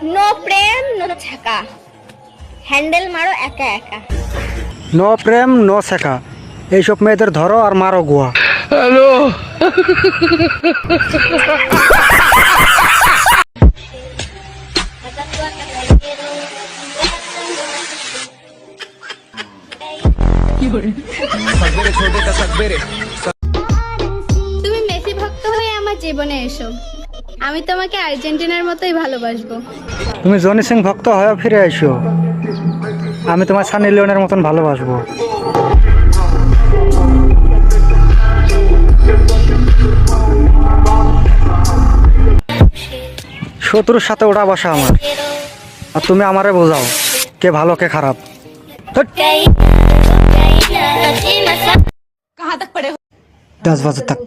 No প্রেম no ছাকা, handle মারো একা একা। নো প্রেম নো শেখা, এইসব মেয়েদের ধরো আর মারো গোয়া। তুমি মেসি ভক্ত হয়ে আমার জীবনে এসো, আমি তোমাকে আর্জেন্টিনার মতোই ভালোবাসবো। তুমি জনি সিং ভক্ত হয়ে ফিরে আইসো, আমি তোমার সানি লিওনের মতন ভালোবাসবো। শত্রুর সাথে ওঠা বসা আমার, আর তুমি আমারে বোঝাও কে ভালো কে খারাপ। ধ্যাৎ। 10 বাজে তক।